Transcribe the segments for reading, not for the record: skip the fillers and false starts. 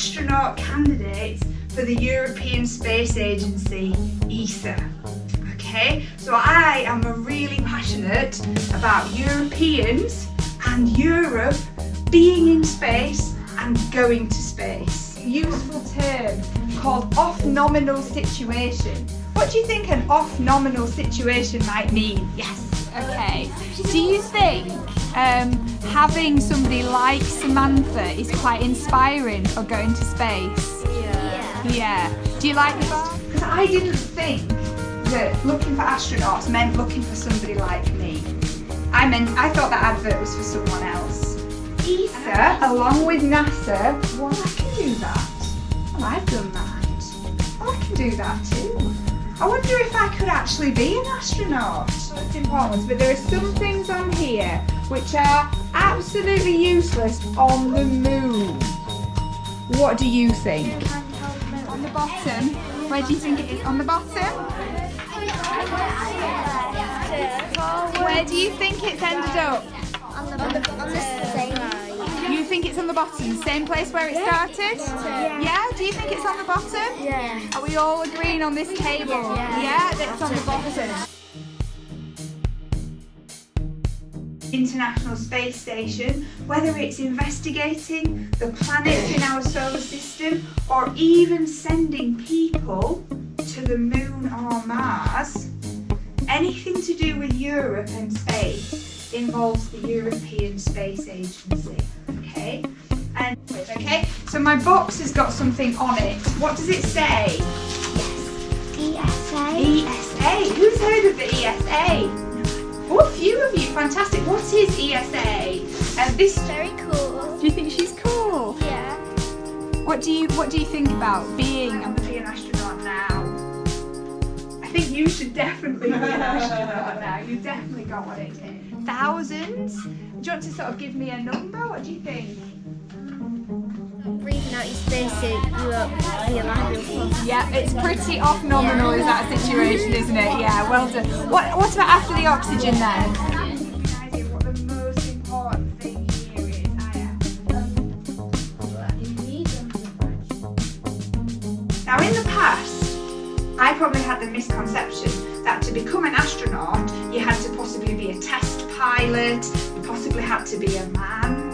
astronaut candidates for the European Space Agency, ESA. Okay, so I am really passionate about Europeans and Europe being in space and going to space. A useful term called off-nominal situation. What do you think an off-nominal situation might mean? Yes. Okay. Do you think having somebody like Samantha is quite inspiring for going to space? Yeah. Do you like that? Because I didn't think that looking for astronauts meant looking for somebody like me. I thought that advert was for someone else. ESA, along with NASA, well, I can do that. Well, I've done that. Well, I can do that too. I wonder if I could actually be an astronaut. That's important, but there are some things on here which are absolutely useless on the moon. What do you think? On the bottom. Where do you think it is? On the bottom? Where do you think it's ended up? On the same. You think it's on the bottom, same place where it started? Yeah? Do you think it's on the bottom? Yeah. Are we all agreeing on this table? Yeah, that's on the bottom. International Space Station, whether it's investigating the planets in our solar system or even sending people to the moon or Mars, anything to do with Europe and space involves the European Space Agency. Okay? And okay, so my box has got something on it. What does it say? ESA. ESA. Who's heard of the ESA? Oh, a few of you. Fantastic. What is ESA? This Very cool. Do you think she's cool? Yeah. What do you think about being I'm going to be an astronaut now. I think you should definitely be an astronaut now. You've definitely got what it is. Thousands? Do you want to sort of give me a number? What do you think? Breathing out your spacesuit, you won't be alive. Yeah, it's pretty off-nominal is that situation, isn't it? Yeah, well done. What about after the oxygen then? What the most important thing here is, Now in the past, I probably had the misconception that to become an astronaut, you had to possibly be a test pilot, you possibly had to be a man.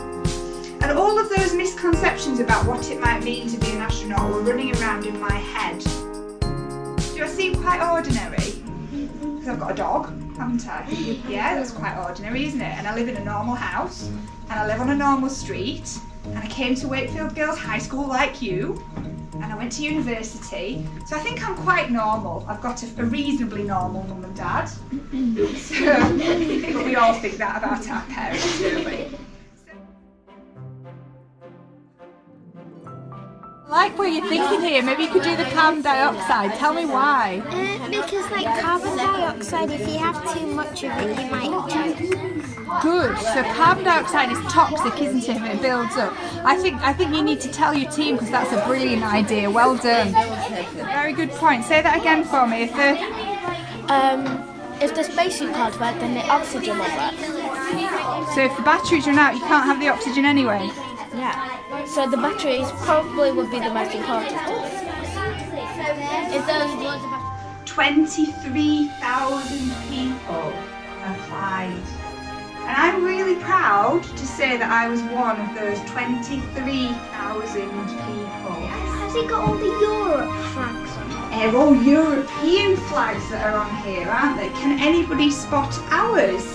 And all of those misconceptions about what it might mean to be an astronaut were running around in my head. Do I seem quite ordinary? Because I've got a dog, haven't I? Yeah, that's quite ordinary, isn't it? And I live in a normal house, and I live on a normal street, and I came to Wakefield Girls High School like you, and I went to university, so I think I'm quite normal. I've got a reasonably normal mum and dad. But we all think that about our parents, don't we? I like what you're thinking here. Maybe you could do the carbon dioxide. Tell me why. Because like carbon dioxide, if you have too much of it, you might choke. Good. So carbon dioxide is toxic, isn't it? If it builds up. I think you need to tell your team because that's a brilliant idea. Well done. Very good point. Say that again for me. If the spacesuit can't work, then the oxygen won't work. So if the batteries run out, you can't have the oxygen anyway. Yeah. So the batteries probably would be the most important. If those was 23,000 people applied. And I'm really proud to say that I was one of those 23,000 people. Has it got all the Europe flags on it? They're all European flags that are on here, aren't they? Can anybody spot ours?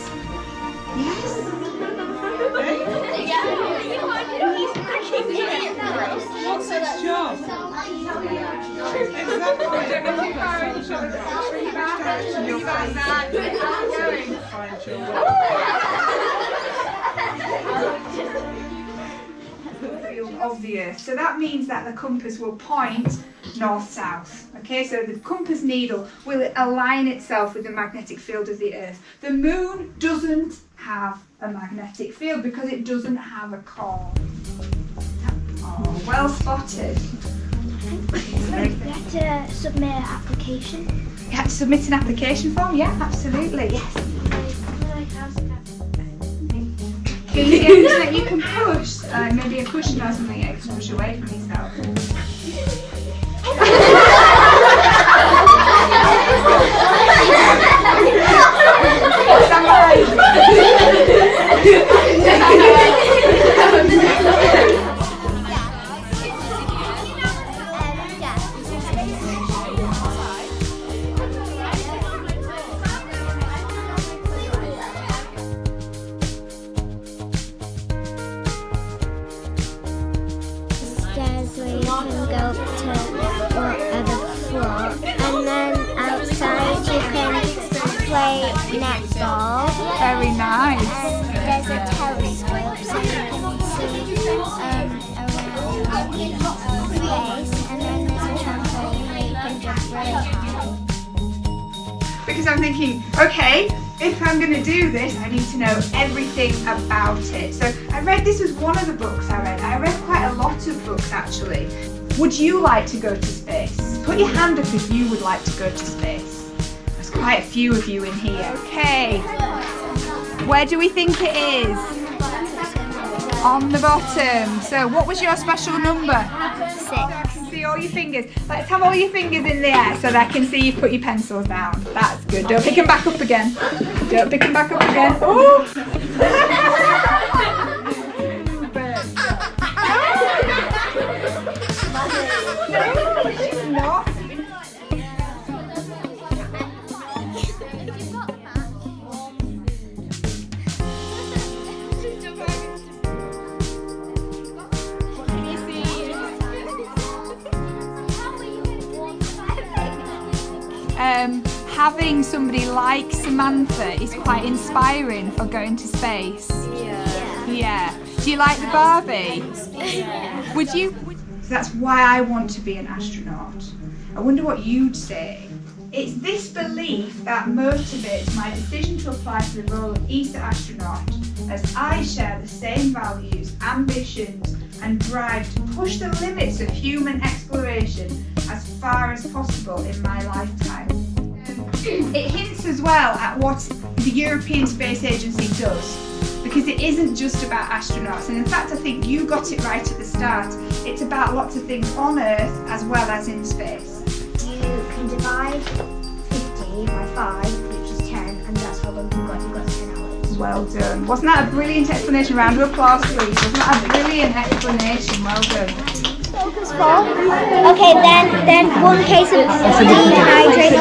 Yes. What's its job? Of the Earth. So that means that the compass will point north-south. Okay, so the compass needle will align itself with the magnetic field of the Earth. The moon doesn't have a magnetic field because it doesn't have a core. Oh, well spotted. You have to submit an application. You have to submit an application form? Yeah, absolutely. Yes. Can you get anything that you can push? Maybe a cushion or something that you can push away from yourself. ball. Very nice. There's a telescope so you can see around space, and then there's a trampoline where you can jump really high. Because I'm thinking, okay, if I'm going to do this, I need to know everything about it. So this was one of the books I read. I read quite a lot of books actually. Would you like to go to space? Put your hand up if you would like to go to space. There's quite a few of you in here. Okay, where do we think it is? On the bottom. So what was your special number? 6. I can see all your fingers. Let's have all your fingers in the air so that I can see you put your pencils down. That's good. Don't pick them back up again. Don't pick them back up again. Oh! No, she's not. Having somebody like Samantha is quite inspiring for going to space. Yeah. Do you like the Barbie? Yeah. Would you? So that's why I want to be an astronaut. I wonder what you'd say. It's this belief that motivates my decision to apply for the role of ESA astronaut, as I share the same values, ambitions and drive to push the limits of human exploration as far as possible in my lifetime. It hints as well at what the European Space Agency does, because it isn't just about astronauts, and in fact I think you got it right at the start. It's about lots of things on Earth as well as in space. You can divide 50 by 5, which is 10, and that's how long you've got 10 hours. Well done. Wasn't that a brilliant explanation? Round of applause please. Wasn't that a brilliant explanation? Well done. Okay, then 1 case of dehydrated